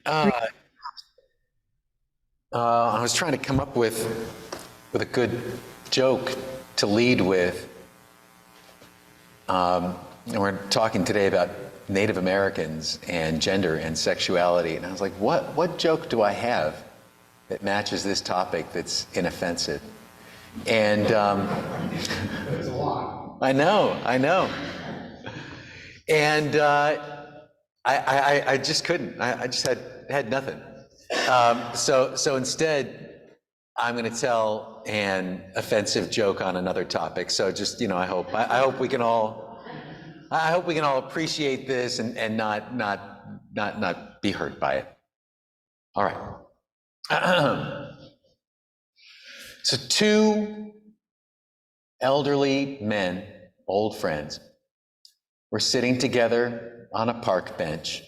Uh, I was trying to come up with a good joke to lead with. And we're talking today about Native Americans and gender and sexuality. And I was like, what joke do I have that matches this topic that's inoffensive? And There's a lot. I know. And I just couldn't. I just had nothing. So instead, I'm going to tell an offensive joke on another topic. So just, I hope we can all appreciate this and not be hurt by it. All right. So two elderly men, old friends, were sitting together on a park bench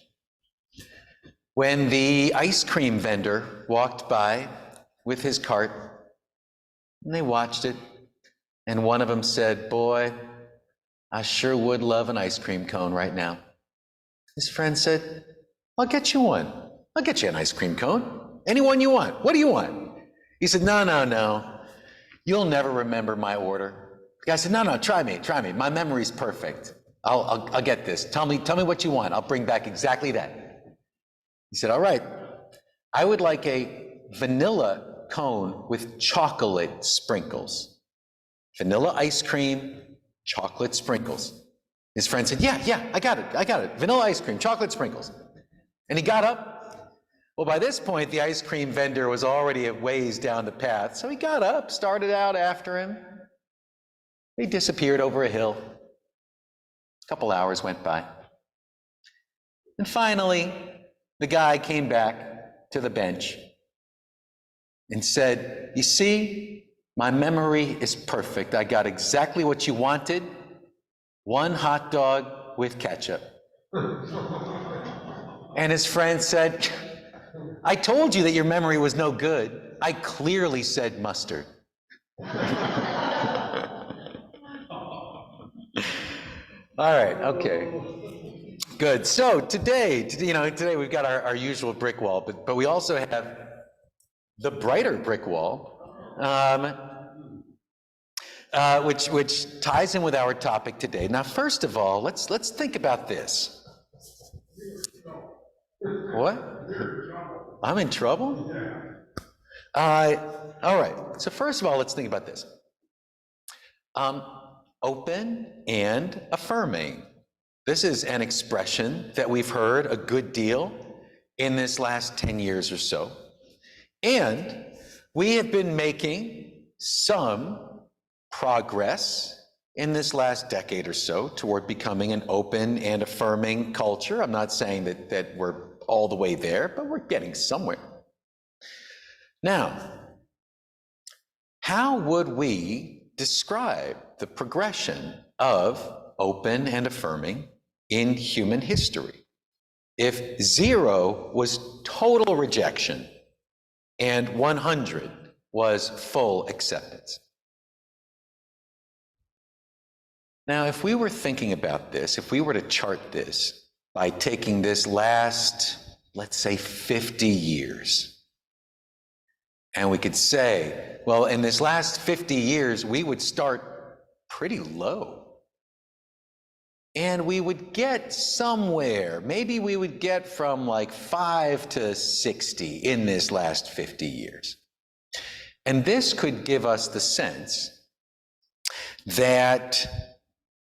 when the ice cream vendor walked by with his cart, and they watched it, and one of them said, "Boy, I sure would love an ice cream cone right now." His friend said, "I'll get you one. I'll get you an ice cream cone. Any one you want. What do you want?" He said, No. You'll never remember my order." The guy said, No, try me. My memory's perfect. I'll get this. Tell me what you want. I'll bring back exactly that. He said, "All right. I would like a vanilla cone with chocolate sprinkles. Vanilla ice cream, chocolate sprinkles." His friend said, Yeah, I got it. Vanilla ice cream, chocolate sprinkles. And he got up. Well, by this point, the ice cream vendor was already a ways down the path. So he got up, started out after him. He disappeared over a hill. A couple hours went by. And finally, the guy came back to the bench and said, "You see, my memory is perfect. I got exactly what you wanted. One hot dog with ketchup." And his friend said, "I told you that your memory was no good. I clearly said mustard." All right, okay. Good. So today we've got our usual brick wall, but we also have the brighter brick wall, which ties in with our topic today. Now, first of all, let's think about this. What? I'm in trouble? All right. So first of all, let's think about this. Open and affirming. This is an expression that we've heard a good deal in this last 10 years or so. And we have been making some progress in this last decade or so toward becoming an open and affirming culture. I'm not saying that we're all the way there, but we're getting somewhere. Now, how would we describe the progression of open and affirming in human history if 0 was total rejection and 100 was full acceptance? Now, if we were thinking about this, if we were to chart this by taking this last, let's say, 50 years, and we could say, well, in this last 50 years, we would start pretty low. And we would get somewhere, maybe we would get from like 5 to 60 in this last 50 years. And this could give us the sense that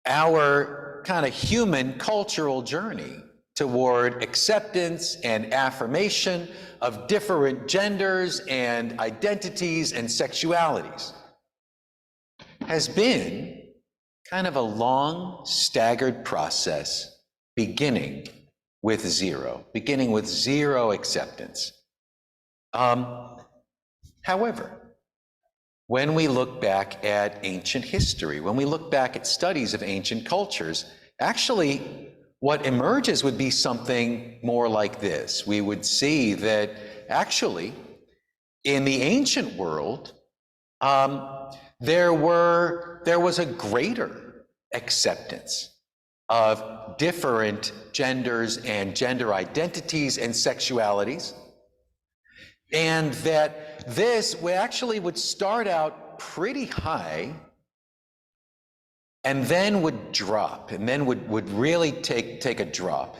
our kind of human cultural journey toward acceptance and affirmation of different genders and identities and sexualities has been kind of a long, staggered process beginning with 0 acceptance. However, when we look back at ancient history, when we look back at studies of ancient cultures, actually, what emerges would be something more like this. We would see that actually, in the ancient world, there was a greater acceptance of different genders and gender identities and sexualities, and that this actually would start out pretty high and then would drop, and then would really take a drop.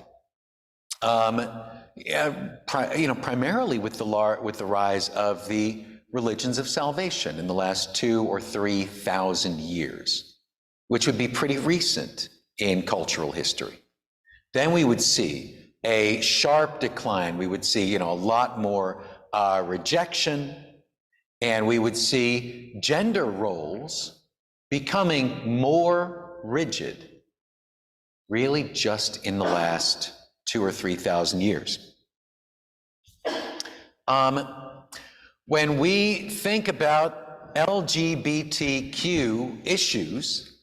Primarily with the rise of the religions of salvation in the last 2,000 or 3,000 years, which would be pretty recent in cultural history. Then we would see a sharp decline. We would see, a lot more rejection, and we would see gender roles becoming more rigid, really just in the last 2,000 or 3,000 years. When we think about LGBTQ issues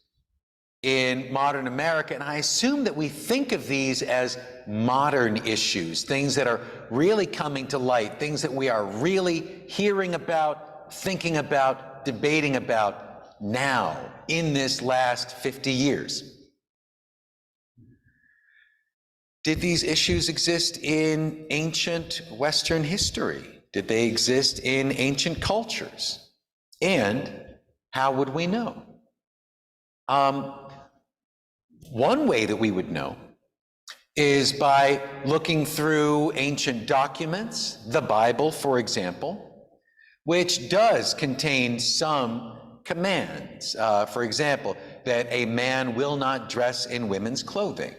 in modern America, and I assume that we think of these as modern issues, things that are really coming to light, things that we are really hearing about, thinking about, debating about now in this last 50 years. Did these issues exist in ancient Western history? Did they exist in ancient cultures? And how would we know? One way that we would know is by looking through ancient documents, the Bible, for example, which does contain some commands. For example, that a man will not dress in women's clothing,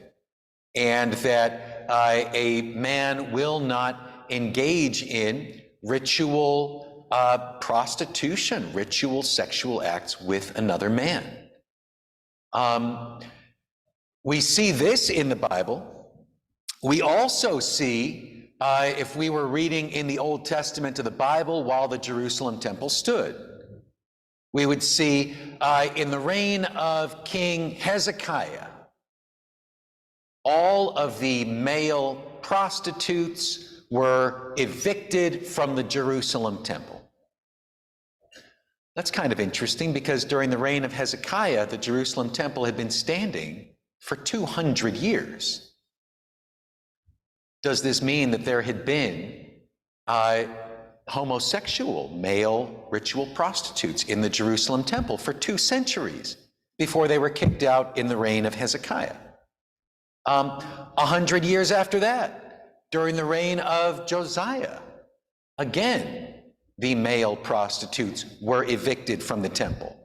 and that a man will not engage in ritual prostitution, ritual sexual acts with another man. We see this in the Bible. We also see, if we were reading in the Old Testament of the Bible while the Jerusalem temple stood, we would see in the reign of King Hezekiah, all of the male prostitutes were evicted from the Jerusalem temple. That's kind of interesting, because during the reign of Hezekiah, the Jerusalem temple had been standing for 200 years. Does this mean that there had been homosexual male ritual prostitutes in the Jerusalem temple for 2 centuries before they were kicked out in the reign of Hezekiah? 100 years after that, during the reign of Josiah, again, the male prostitutes were evicted from the temple.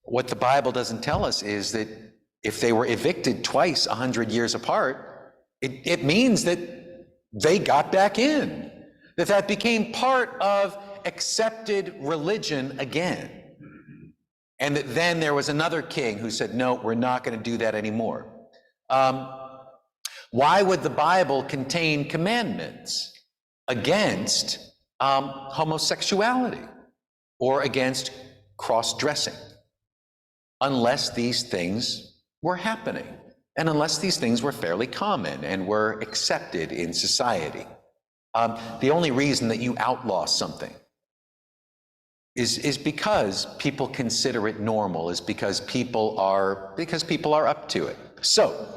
What the Bible doesn't tell us is that if they were evicted twice 100 years apart, it means that they got back in, that became part of accepted religion again. And that then there was another king who said, no, we're not going to do that anymore. Why would the Bible contain commandments against homosexuality or against cross-dressing, unless these things were happening and unless these things were fairly common and were accepted in society? The only reason that you outlaw something is because people consider it normal, is because people are up to it. So,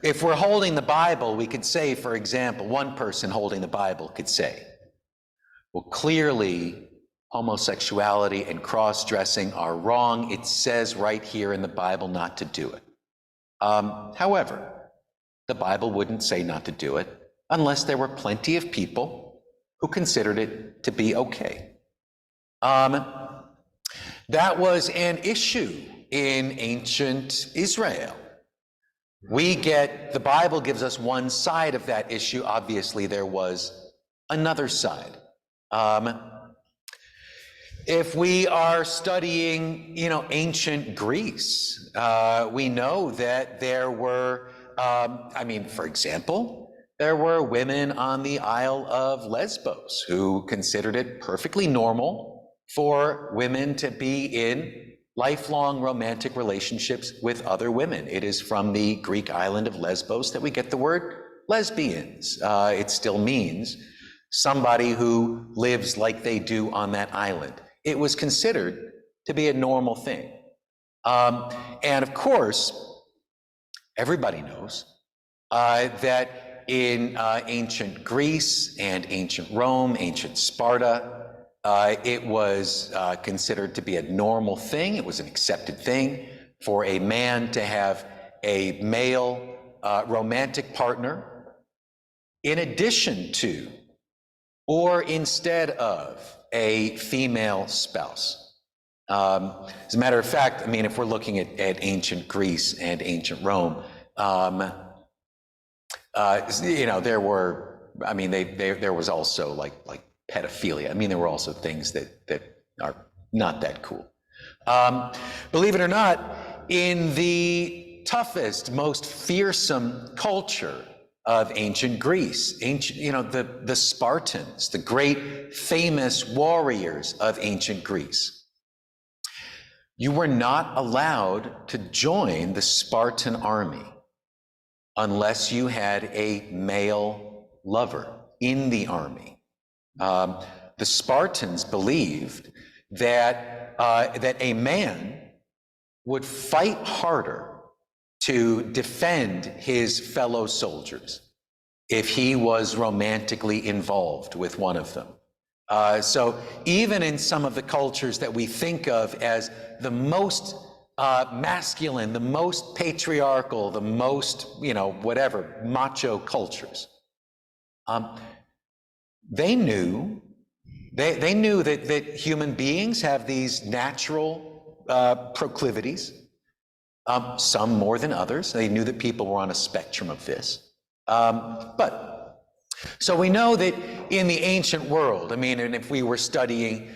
if we're holding the Bible, we could say, for example, one person holding the Bible could say, well, clearly homosexuality and cross-dressing are wrong. It says right here in the Bible not to do it. However, the Bible wouldn't say not to do it unless there were plenty of people who considered it to be okay. That was an issue in ancient Israel. The Bible gives us one side of that issue. Obviously, there was another side. If we are studying, ancient Greece, we know that there were, for example, there were women on the Isle of Lesbos who considered it perfectly normal for women to be in lifelong romantic relationships with other women. It is from the Greek island of Lesbos that we get the word lesbians. It still means somebody who lives like they do on that island. It was considered to be a normal thing. And of course, everybody knows that in ancient Greece and ancient Rome, ancient Sparta, it was considered to be a normal thing. It was an accepted thing for a man to have a male romantic partner in addition to or instead of a female spouse. As a matter of fact, I mean, if we're looking at ancient Greece and ancient Rome, there were, I mean, there was also like pedophilia. I mean, there were also things that are not that cool. Believe it or not, in the toughest, most fearsome culture of ancient Greece, the Spartans, the great famous warriors of ancient Greece, you were not allowed to join the Spartan army unless you had a male lover in the army. The Spartans believed that a man would fight harder to defend his fellow soldiers if he was romantically involved with one of them. So even in some of the cultures that we think of as the most masculine, the most patriarchal, the most, whatever, macho cultures, they knew that human beings have these natural proclivities, some more than others. They knew that people were on a spectrum of this. So we know that in the ancient world, I mean, and if we were studying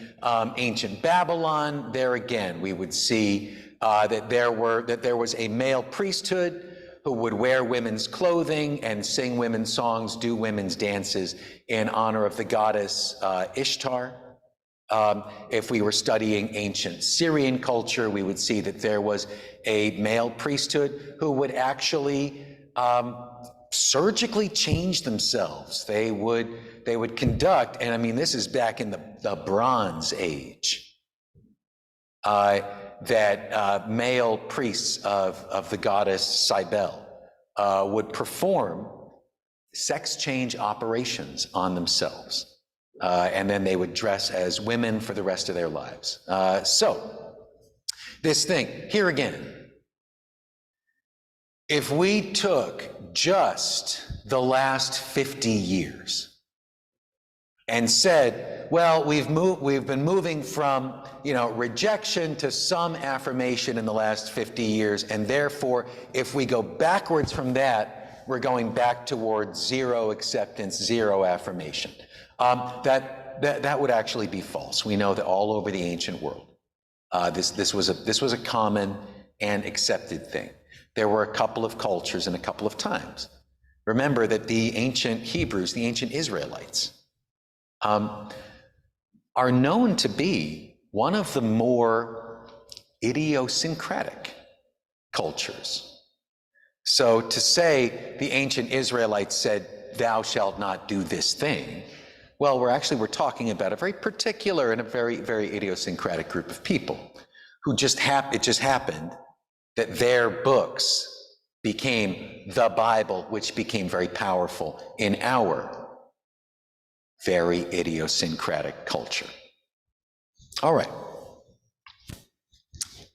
ancient Babylon, there again, we would see that there was a male priesthood who would wear women's clothing and sing women's songs, do women's dances in honor of the goddess Ishtar. If we were studying ancient Syrian culture, we would see that there was a male priesthood who would actually surgically change themselves. They would conduct, and I mean, this is back in the Bronze Age, that male priests of the goddess Cybele would perform sex change operations on themselves. And then they would dress as women for the rest of their lives. So this thing, here again, if we took just the last 50 years and said, well, we've been moving from, rejection to some affirmation in the last 50 years, and therefore, if we go backwards from that, we're going back towards zero acceptance, zero affirmation. That would actually be false. We know that all over the ancient world, this was a common and accepted thing. There were a couple of cultures and a couple of times. Remember that the ancient Hebrews, the ancient Israelites, are known to be one of the more idiosyncratic cultures. So to say the ancient Israelites said, "Thou shalt not do this thing," well, we're talking about a very particular and a very, very idiosyncratic group of people who it just happened that their books became the Bible, which became very powerful in our very idiosyncratic culture. All right.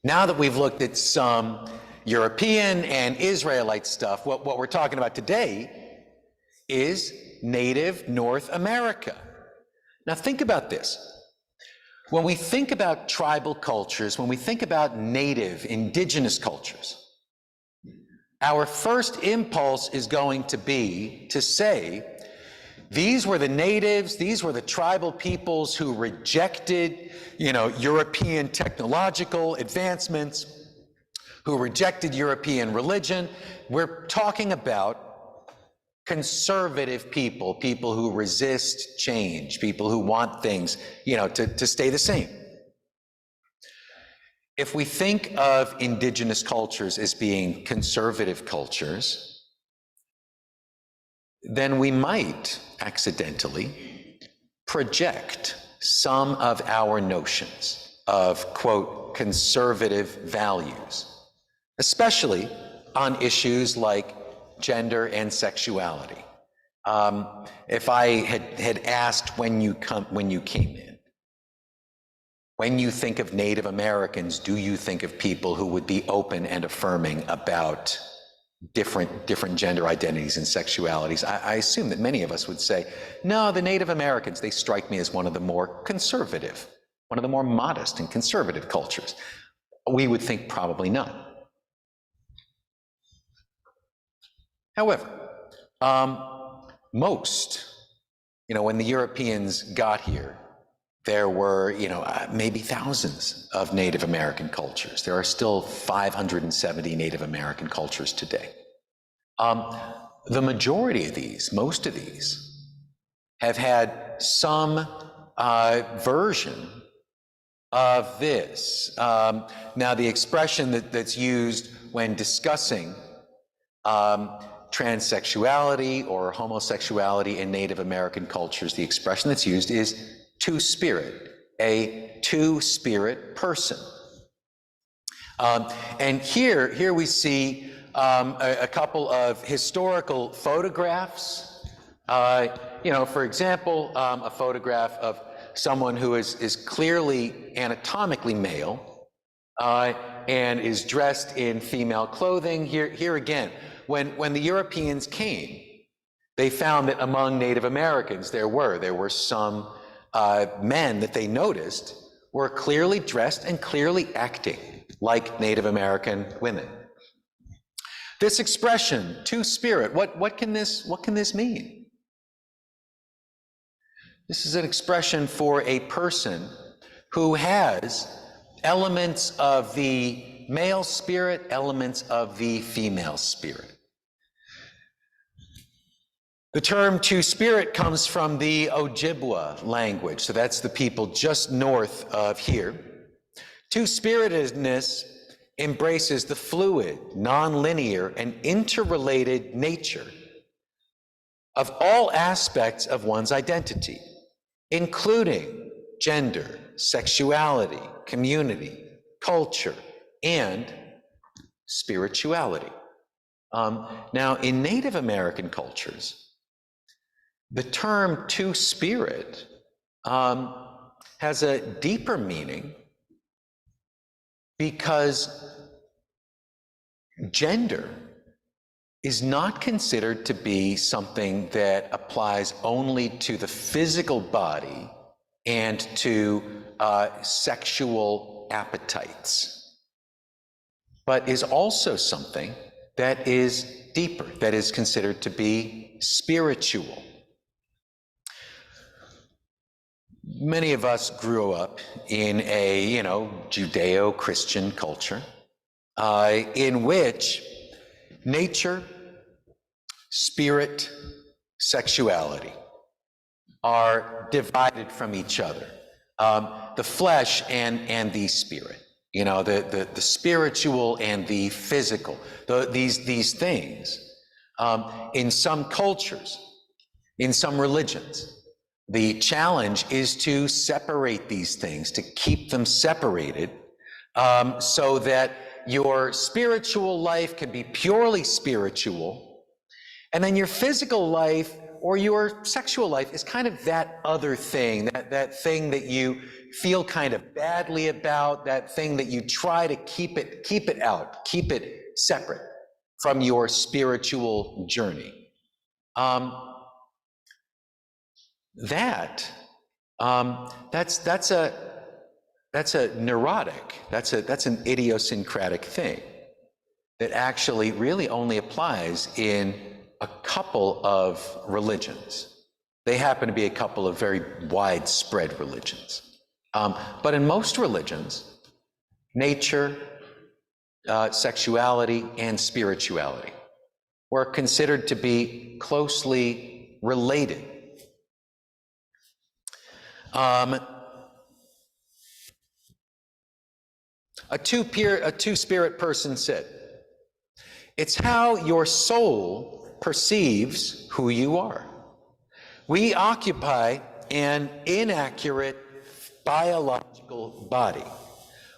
Now that we've looked at some European and Israelite stuff, what we're talking about today is native North America. Now think about this. When we think about tribal cultures, when we think about native, indigenous cultures, our first impulse is going to be to say, these were the natives, these were the tribal peoples who rejected, European technological advancements, who rejected European religion. We're talking about conservative people who resist change, people who want things, to stay the same. If we think of indigenous cultures as being conservative cultures, then we might accidentally project some of our notions of, quote, conservative values, especially on issues like gender and sexuality. If I had asked when you came in, when you think of Native Americans, do you think of people who would be open and affirming about different gender identities and sexualities? I assume that many of us would say, no, the Native Americans, they strike me as one of the more conservative, one of the more modest and conservative cultures. We would think probably not. However, when the Europeans got here, there were, maybe thousands of Native American cultures. There are still 570 Native American cultures today. The majority of these, most of these, have had some version of this. Now, the expression that's used when discussing transsexuality or homosexuality in Native American cultures, the expression that's used is two-spirit, a two-spirit person. And here we see a couple of historical photographs. For example, a photograph of someone who is clearly anatomically male and is dressed in female clothing. Here again, when the Europeans came, they found that among Native Americans there were some men that they noticed were clearly dressed and clearly acting like Native American women. This expression, two-spirit, what can this mean? This is an expression for a person who has elements of the male spirit, elements of the female spirit. The term two-spirit comes from the Ojibwa language, so that's the people just north of here. Two-spiritedness embraces the fluid, non-linear, and interrelated nature of all aspects of one's identity, including gender, sexuality, community, culture, and spirituality. Now, in Native American cultures, the term two-spirit has a deeper meaning because gender is not considered to be something that applies only to the physical body and to sexual appetites, but is also something that is deeper, that is considered to be spiritual. Many of us grew up in a, Judeo-Christian culture in which nature, spirit, sexuality are divided from each other. The flesh and the spirit, the spiritual and the physical, these things. In some cultures, in some religions, the challenge is to separate these things, to keep them separated, so that your spiritual life can be purely spiritual, and then your physical life or your sexual life is kind of that other thing, that thing that you feel kind of badly about, that thing that you try to keep it out, keep it separate from your spiritual journey. That's a neurotic, that's an idiosyncratic thing that actually really only applies in a couple of religions. They happen to be a couple of very widespread religions. But in most religions, nature, sexuality, and spirituality were considered to be closely related. A two-spirit person said, "It's how your soul perceives who you are. We occupy an inaccurate biological body,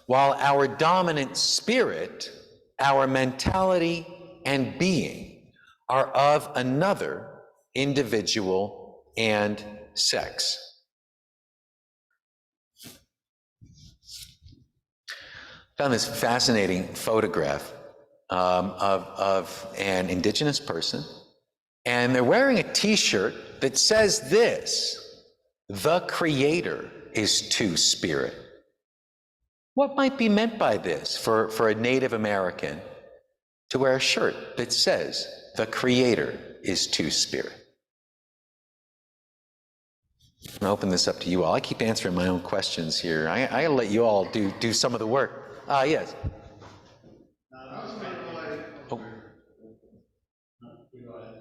while our dominant spirit, our mentality, and being are of another individual and sex. I found this fascinating photograph of an indigenous person, and they're wearing a t-shirt that says this: "The Creator is two-spirit." What might be meant by this for a Native American to wear a shirt that says the Creator is two-spirit? I'm gonna open this up to you all. I keep answering my own questions here. I gotta let you all do some of the work. Yes. I was kind of like, Oh.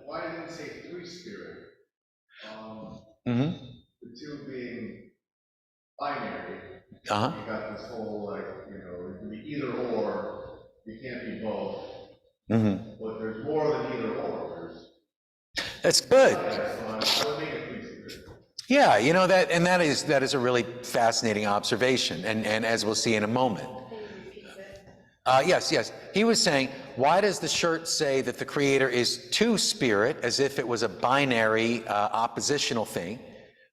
why didn't it say three-spirit? Mm-hmm. The two being binary. Uh-huh. You got this whole, like, it can be either or, you can't be both. Mm-hmm. But there's more than either or. That's good. I would make it three-spirit. Yeah, that is a really fascinating observation, and as we'll see in a moment. Yes. He was saying, why does the shirt say that the Creator is two-spirit, as if it was a binary oppositional thing?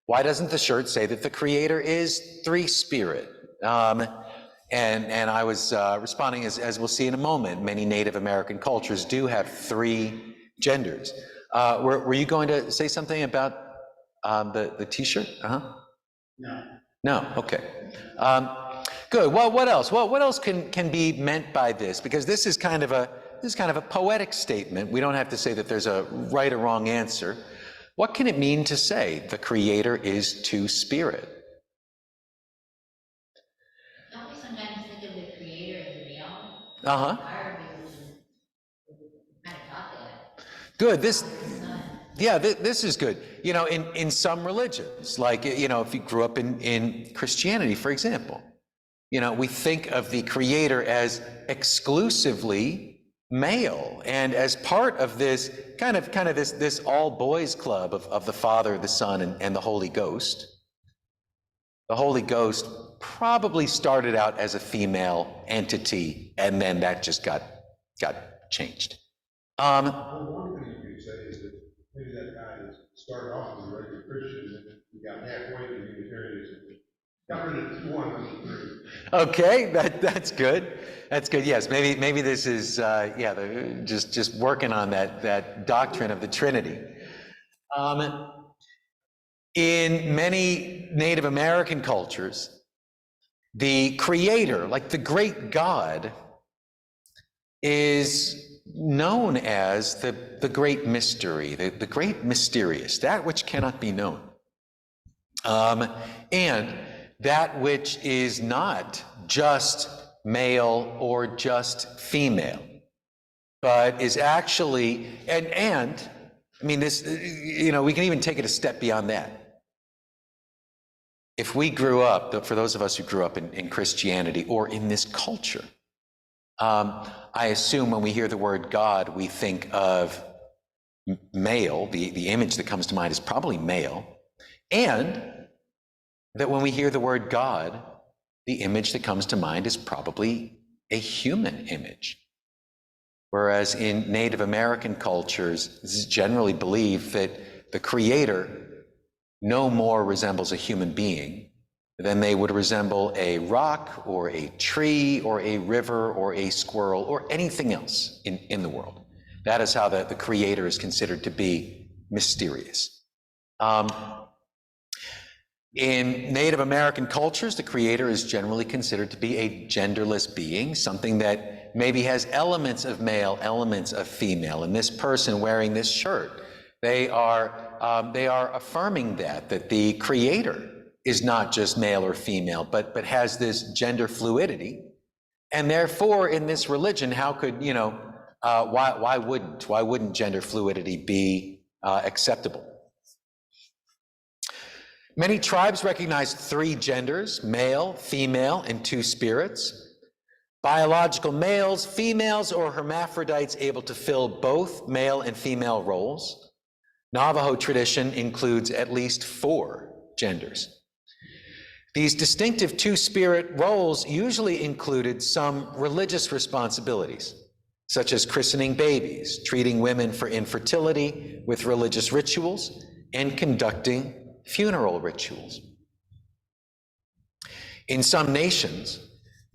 Why doesn't the shirt say that the Creator is three-spirit? And I was responding, as we'll see in a moment, many Native American cultures do have three genders. Were you going to say something about the t-shirt? No, okay. Good. Well, what else? What else can be meant by this? Because this is kind of a poetic statement. We don't have to say that there's a right or wrong answer. What can it mean to say the Creator is two-spirit? Don't we sometimes think of the Creator as male? Uh-huh. Our religion kind of taught that. Good. This is good. In some religions, like, if you grew up in Christianity, for example, we think of the Creator as exclusively male, and as part of this kind of this all boys club of the Father, the Son, and the Holy Ghost. The Holy Ghost probably started out as a female entity, and then that just got changed. Well, one thing you could say is that maybe that guy that started off as a regular Christian and he got halfway to Unitarianism, got rid of 2, 1, and 3. Okay, that's good. That's good. Yes, maybe this is just working on that doctrine of the Trinity. In many Native American cultures, the Creator, like the great God, is known as the great mystery, the great mysterious, that which cannot be known. And that which is not just male or just female, but is actually, and I mean, this, we can even take it a step beyond that. If we grew up, for those of us who grew up in Christianity or in this culture, I assume when we hear the word God, we think of male. The image that comes to mind is probably male. And that when we hear the word God, the image that comes to mind is probably a human image. Whereas in Native American cultures, it's generally believed that the Creator no more resembles a human being than they would resemble a rock or a tree or a river or a squirrel or anything else in the world. That is how the Creator is considered to be mysterious. In Native American cultures, the Creator is generally considered to be a genderless being, something that maybe has elements of male, elements of female. And this person wearing this shirt, they are affirming that the Creator is not just male or female, but has this gender fluidity. And therefore, in this religion, how could, why wouldn't gender fluidity be acceptable? Many tribes recognize 3 genders: male, female, and 2 spirits. Biological males, females, or hermaphrodites able to fill both male and female roles. Navajo tradition includes at least 4 genders. These distinctive 2-spirit roles usually included some religious responsibilities, such as christening babies, treating women for infertility with religious rituals, and conducting funeral rituals. In some nations,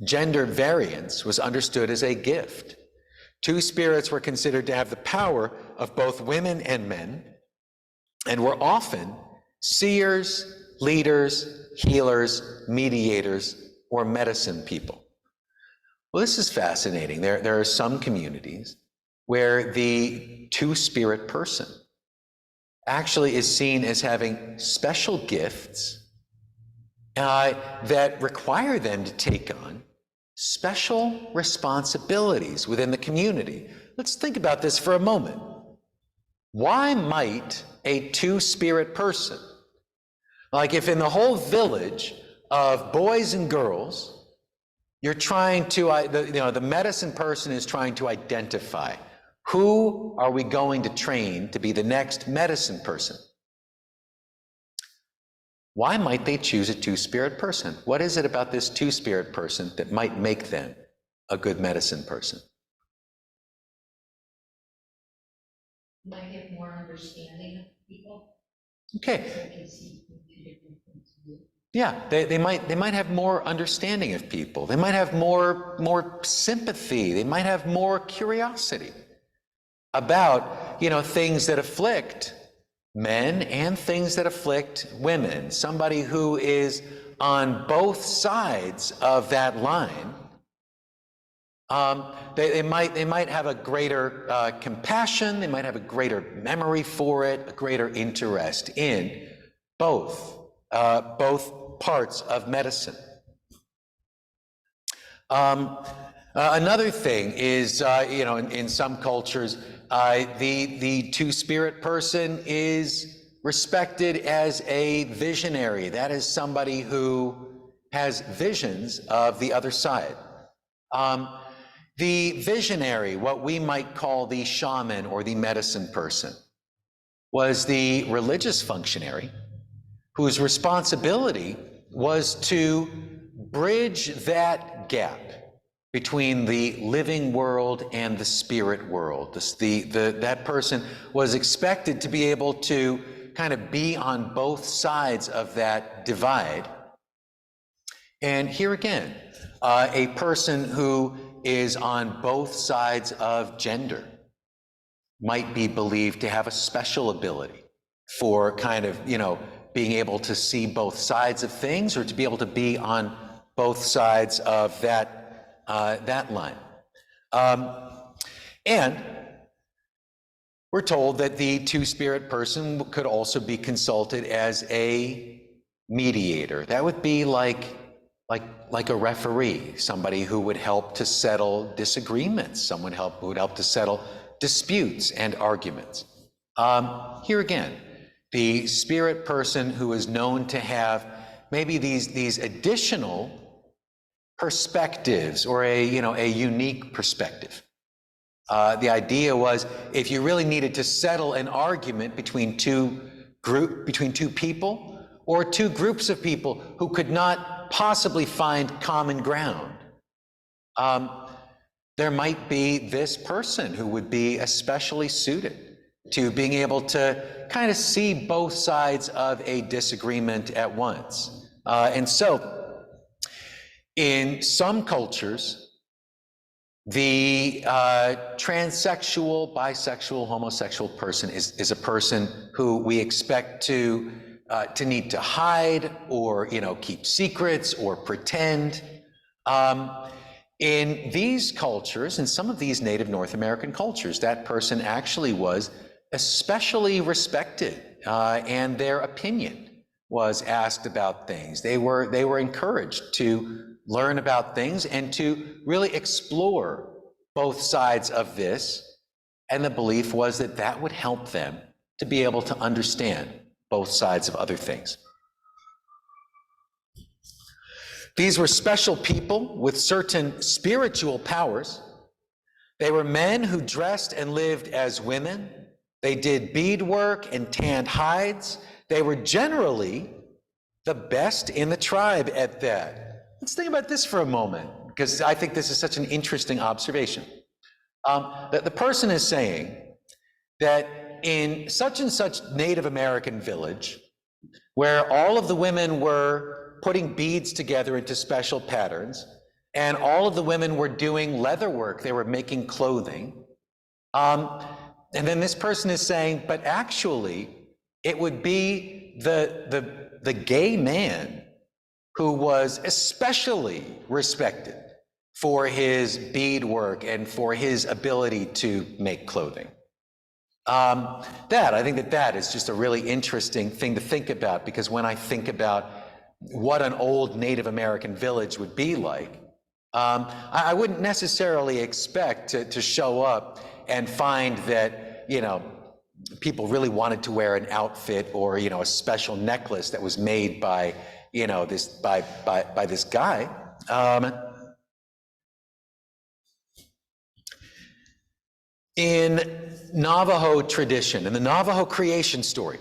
gender variance was understood as a gift. Two spirits were considered to have the power of both women and men, and were often seers, leaders, healers, mediators, or medicine people. Well, this is fascinating. There are some communities where the two-spirit person actually is seen as having special gifts that require them to take on special responsibilities within the community. Let's think about this for a moment. Why might a two-spirit person, like if in the whole village of boys and girls, you're trying to, the medicine person is trying to identify who are we going to train to be the next medicine person? Why might they choose a two-spirit person? What is it about this two-spirit person that might make them a good medicine person? Might have more understanding of people. Okay. They can see two different points of view. Yeah, they might have more understanding of people. They might have more sympathy. They might have more curiosity about, things that afflict men and things that afflict women. Somebody who is on both sides of that line, they might have a greater compassion. They might have a greater memory for it, a greater interest in both parts of medicine. Another thing is, in some cultures, the two-spirit person is respected as a visionary. That is somebody who has visions of the other side. The visionary, what we might call the shaman or the medicine person, was the religious functionary whose responsibility was to bridge that gap between the living world and the spirit world. That person was expected to be able to kind of be on both sides of that divide. And here again, a person who is on both sides of gender might be believed to have a special ability for kind of, being able to see both sides of things, or to be able to be on both sides of that line. And we're told that the two-spirit person could also be consulted as a mediator. That would be like a referee, somebody who would help to settle disagreements, someone who would help to settle disputes and arguments. Here again, the spirit person who is known to have maybe these additional perspectives, or a unique perspective. The idea was, if you really needed to settle an argument between two people, or two groups of people who could not possibly find common ground, there might be this person who would be especially suited to being able to kind of see both sides of a disagreement at once. And so, in some cultures, the transsexual, bisexual, homosexual person is a person who we expect to need to hide, or keep secrets, or pretend. In these cultures, in some of these native North American cultures, that person actually was especially respected, and their opinion was asked about things. They were encouraged to learn about things and to really explore both sides of this, and the belief was that that would help them to be able to understand both sides of other things. These were special people with certain spiritual powers. They were men who dressed and lived as women. They did beadwork and tanned hides. They were generally the best in the tribe at that. Let's think about this for a moment, because I think this is such an interesting observation. That the person is saying that in such and such Native American village, where all of the women were putting beads together into special patterns, and all of the women were doing leather work, they were making clothing. And then this person is saying, but actually, it would be the gay man who was especially respected for his beadwork and for his ability to make clothing. I think that is just a really interesting thing to think about, because when I think about what an old Native American village would be like, I wouldn't necessarily expect to show up and find that, people really wanted to wear an outfit or, a special necklace that was made by, by this guy. In Navajo tradition, in the Navajo creation story,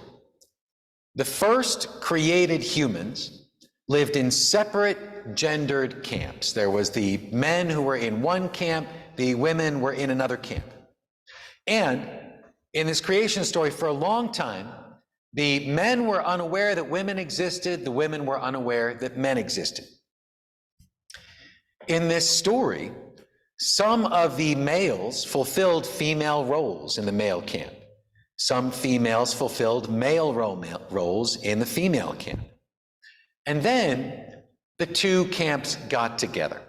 the first created humans lived in separate gendered camps. There was the men who were in one camp, the women were in another camp. And in this creation story, for a long time, the men were unaware that women existed, the women were unaware that men existed. In this story, some of the males fulfilled female roles in the male camp. Some females fulfilled male roles in the female camp. And then the two camps got together.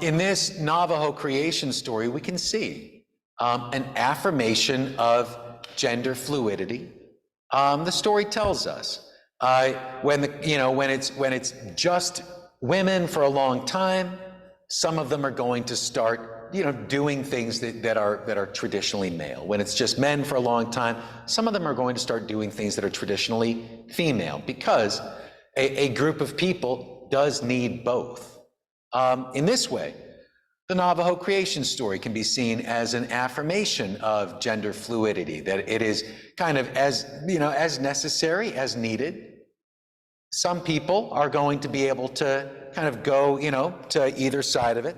In this Navajo creation story, we can see an affirmation of gender fluidity. The story tells us when it's just women for a long time, some of them are going to start doing things that are traditionally male. When it's just men for a long time, some of them are going to start doing things that are traditionally female, because a group of people does need both. In this way, the Navajo creation story can be seen as an affirmation of gender fluidity, that it is kind of as necessary, as needed. Some people are going to be able to kind of go, to either side of it.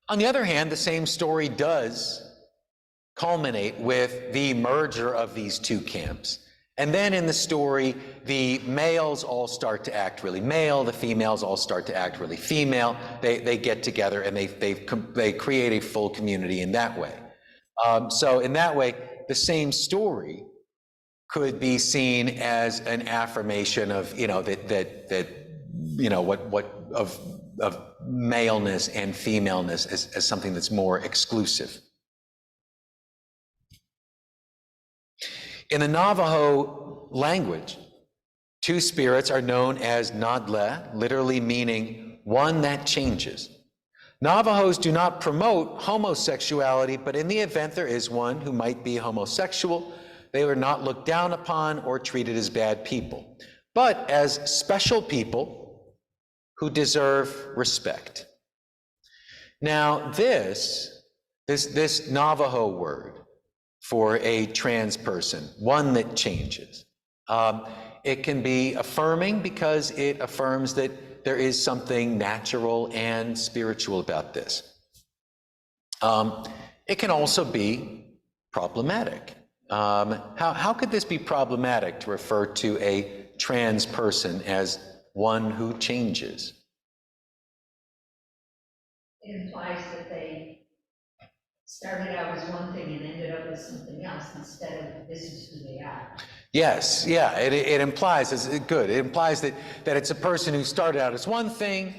On the other hand, the same story does culminate with the merger of these two camps. And then in the story, the males all start to act really male, the females all start to act really female. They get together and they create a full community in that way. So in that way, the same story could be seen as an affirmation of of maleness and femaleness as something that's more exclusive. In the Navajo language, two spirits are known as Nadle, literally meaning one that changes. Navajos do not promote homosexuality, but in the event there is one who might be homosexual, they are not looked down upon or treated as bad people, but as special people who deserve respect. Now this Navajo word for a trans person, one that changes, it can be affirming because it affirms that there is something natural and spiritual about this. It can also be problematic. How could this be problematic, to refer to a trans person as one who changes? It implies that they started out as one thing and ended up as something else, instead of this is who they are. Yes, yeah, it implies, it's good. It implies that it's a person who started out as one thing,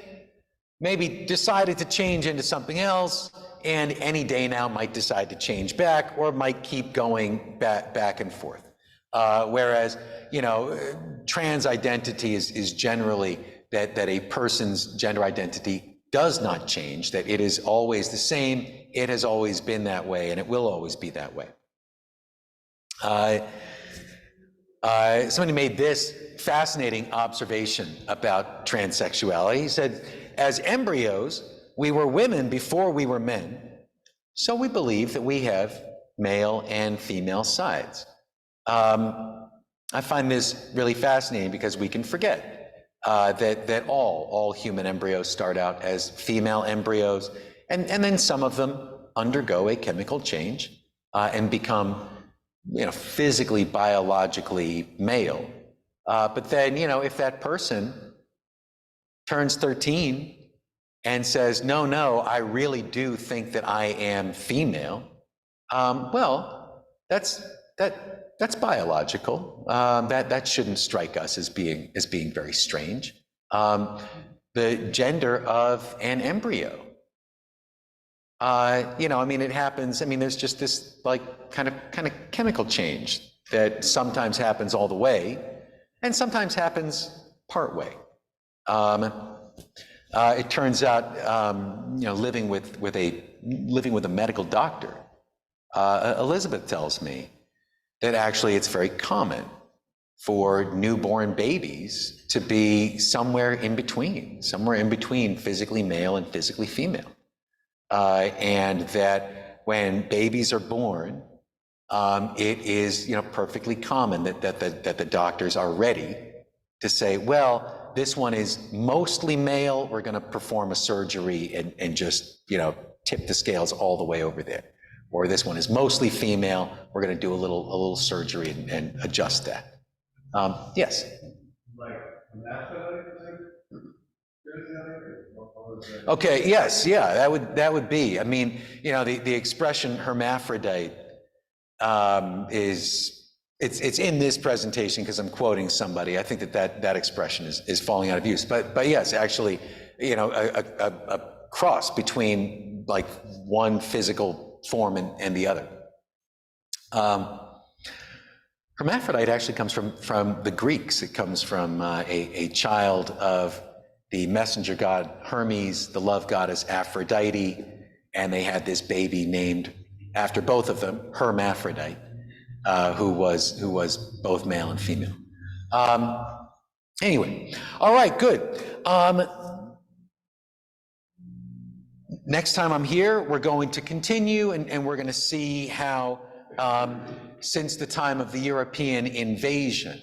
maybe decided to change into something else, and any day now might decide to change back, or might keep going back and forth. Whereas, trans identity is generally that a person's gender identity does not change, that it is always the same, it has always been that way, and it will always be that way. Somebody made this fascinating observation about transsexuality. He said, as embryos, we were women before we were men, so we believe that we have male and female sides. I find this really fascinating because we can forget. that all human embryos start out as female embryos, and then some of them undergo a chemical change and become, physically, biologically male. But then, if that person turns 13 and says, no, I really do think that I am female, well, that's biological. That shouldn't strike us as being very strange. The gender of an embryo. It happens. There's just this kind of chemical change that sometimes happens all the way, and sometimes happens part way. It turns out, living with a medical doctor, Elizabeth tells me that actually it's very common for newborn babies to be somewhere in between physically male and physically female. And that when babies are born, it is perfectly common that the doctors are ready to say, well, this one is mostly male, we're going to perform a surgery and just tip the scales all the way over there. Or this one is mostly female, we're going to do a little surgery and adjust that. Yes? Like hermaphrodite? Okay, yes, yeah, that would be. The expression hermaphrodite it's in this presentation because I'm quoting somebody. I think that expression is falling out of use. But yes, actually, a cross between like one physical form and the other. Hermaphrodite actually comes from the Greeks. It comes from a child of the messenger god Hermes, the love goddess Aphrodite, and they had this baby named after both of them, Hermaphrodite, who was both male and female. Anyway, all right, good. Next time I'm here, we're going to continue, and we're going to see how, since the time of the European invasion,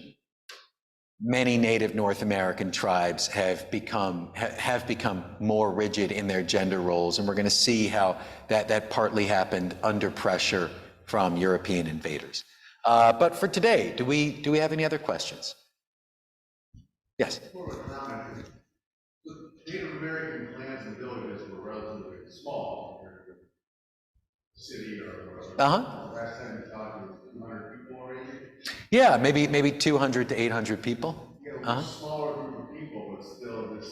many native North American tribes have become more rigid in their gender roles, and we're going to see how that partly happened under pressure from European invaders. But for today, do we have any other questions? Yes. More of a comment. The Native American clans and villages were relatively small compared to the city or whatever. Last time you talked, it was 200 people already. Yeah, maybe 200 to 800 people. A smaller group of people, but still this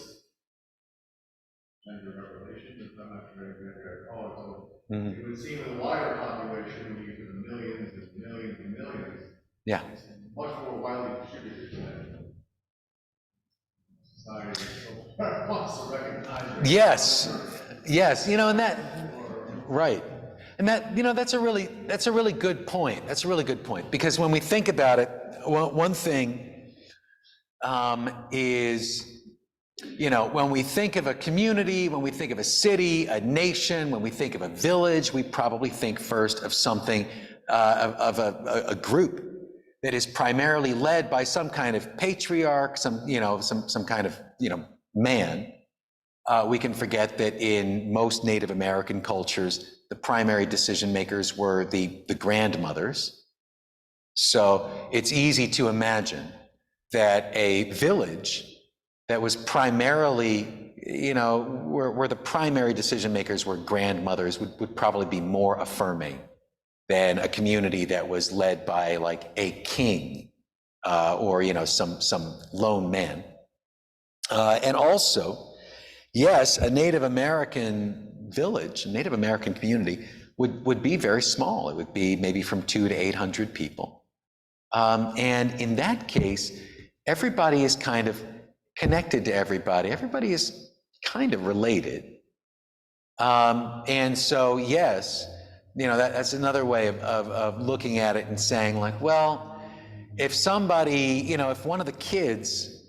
gender revelation, if I'm not sure exactly how to call it. So it would seem in the wider population, when you get to the millions and millions and millions, yeah, it's much more widely distributed than society wants to recognize. Yes, and that, right. And that, that's a really good point. That's a really good point, because when we think about it, one thing is, when we think of a community, when we think of a city, a nation, when we think of a village, we probably think first of something, of a group that is primarily led by some kind of patriarch, some kind of, man. We can forget that in most Native American cultures, the primary decision makers were the grandmothers. So it's easy to imagine that a village that was primarily, where the primary decision makers were grandmothers would probably be more affirming than a community that was led by like a king or some lone man. And also, yes, a Native American village, a Native American community would be very small. It would be maybe from 200 to 800 people. And in that case, everybody is kind of connected to everybody. Everybody is kind of related. And so, yes, that's another way of looking at it and saying like, well, if somebody, if one of the kids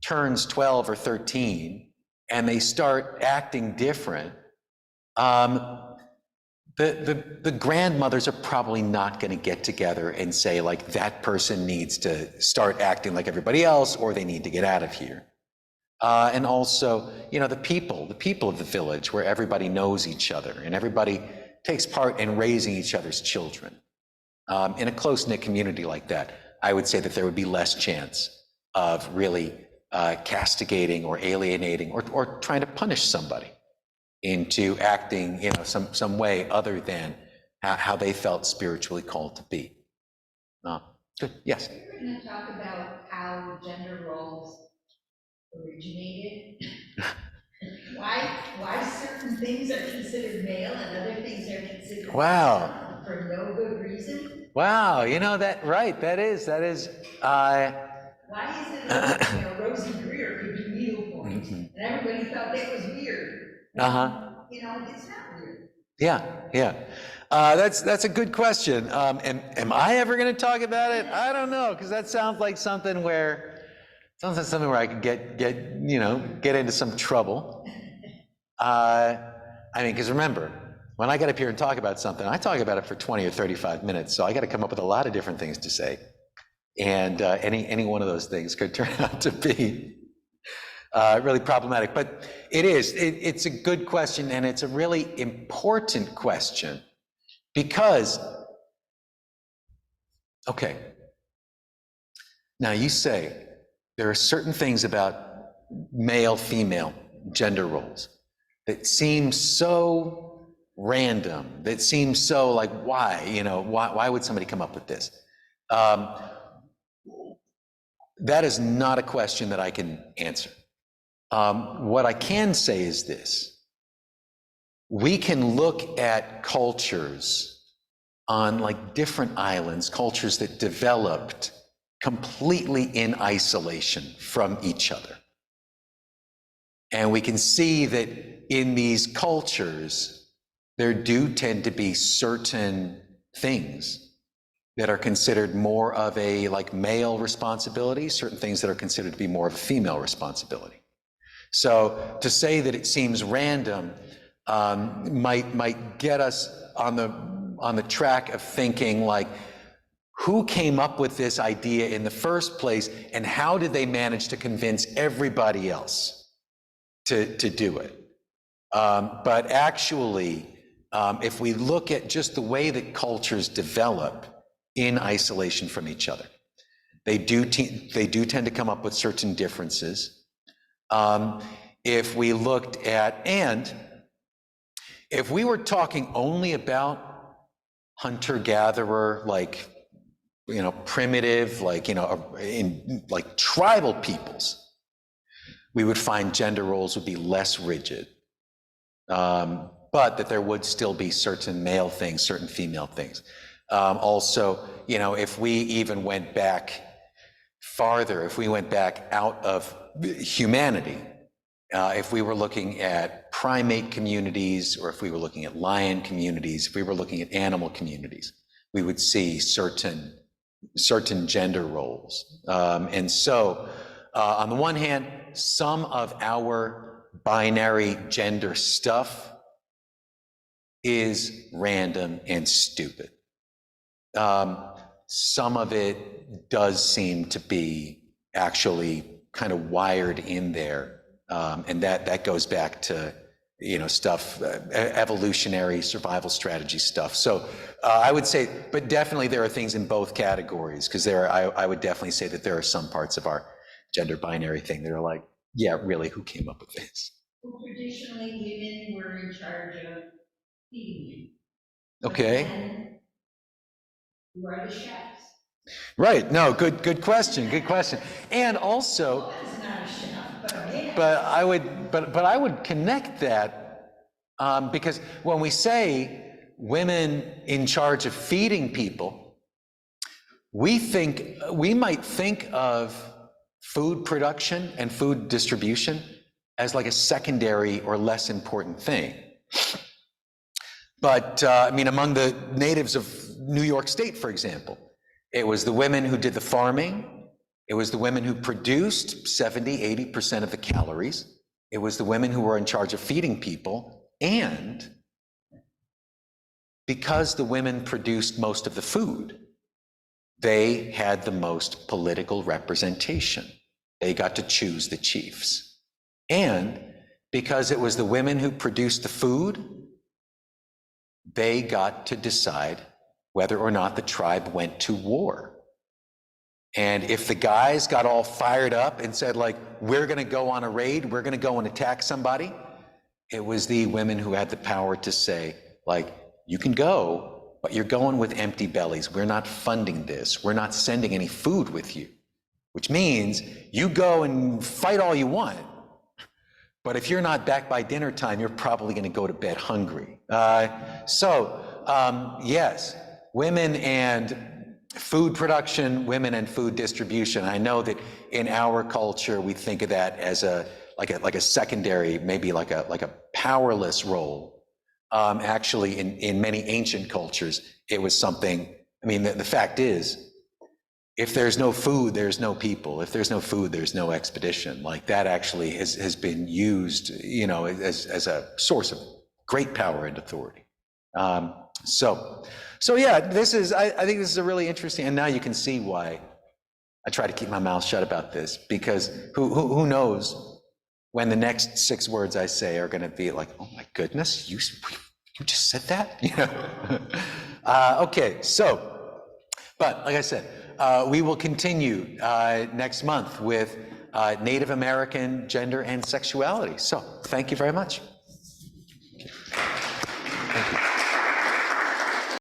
turns 12 or 13 and they start acting different, the grandmothers are probably not going to get together and say like that person needs to start acting like everybody else or they need to get out of here. And also, the people of the village where everybody knows each other and everybody takes part in raising each other's children. In a close-knit community like that, I would say that there would be less chance of really castigating or alienating or trying to punish somebody into acting, some way other than how they felt spiritually called to be. Good, yes? We're going to talk about how gender roles originated. Why certain things are considered male and other things are considered Wow. for no good reason? Wow, that is. Why is it that Rosie Greer could do needlepoint and everybody thought that was weird? It's not weird. Yeah. That's a good question. Am I ever going to talk about it? I don't know, because that sounds like something where I could get into some trouble. Because remember, when I get up here and talk about something, I talk about it for 20 or 35 minutes, so I got to come up with a lot of different things to say. And any one of those things could turn out to be really problematic. But it's a good question, and it's a really important question because, okay, now you say there are certain things about male, female gender roles that seem so random, that seem so like, why would somebody come up with this? That is not a question that I can answer. What I can say is this: we can look at cultures on different islands, cultures that developed completely in isolation from each other. And we can see that in these cultures, there do tend to be certain things that are considered more of a male responsibility, certain things that are considered to be more of a female responsibility. So to say that it seems random might get us on the track of thinking who came up with this idea in the first place, and how did they manage to convince everybody else to do it? But actually, if we look at just the way that cultures develop in isolation from each other, they do tend to come up with certain differences. If we looked at, and if we were talking only about hunter-gatherer, primitive, in tribal peoples, we would find gender roles would be less rigid, but that there would still be certain male things, certain female things. Also, if we even went back farther, if we went back out of humanity, if we were looking at primate communities, or if we were looking at lion communities, if we were looking at animal communities, we would see certain gender roles. And so, on the one hand, some of our binary gender stuff is random and stupid. Some of it does seem to be actually kind of wired in there, and that goes back to stuff, evolutionary survival strategy stuff. So I would say, but definitely there are things in both categories, because I would definitely say that there are some parts of our gender binary thing that are yeah, really, who came up with this? Well, traditionally, women were in charge of feeding you. Okay. And who are the chefs? Right. No. Good question. Good question. And also, Well, that's not a chef, but a man. but I would connect that because when we say women in charge of feeding people, we might think of food production and food distribution as a secondary or less important thing. But among the natives of New York State, for example, it was the women who did the farming. It was the women who produced 70-80% of the calories. It was the women who were in charge of feeding people. And because the women produced most of the food, they had the most political representation. They got to choose the chiefs. And because it was the women who produced the food, they got to decide whether or not the tribe went to war. And if the guys got all fired up and said, like, we're gonna go on a raid, we're gonna go and attack somebody, it was the women who had the power to say, like, you can go, but you're going with empty bellies. We're not funding this. We're not sending any food with you, which means you go and fight all you want. But if you're not back by dinner time, you're probably going to go to bed hungry. Yes, women and food production, women and food distribution. I know that in our culture, we think of that as like a secondary, maybe like a powerless role. Actually, in many ancient cultures, it was something. I mean, the fact is, if there's no food, there's no people. If there's no food, there's no expedition. Like that actually has been used, you know, as a source of great power and authority. So yeah, this is, I think this is a really interesting, and now you can see why I try to keep my mouth shut about this, because who knows when the next 6 words I say are going to be like, oh my goodness, you just said that? You know? Okay, so, but like I said, we will continue next month with Native American gender and sexuality. So thank you very much.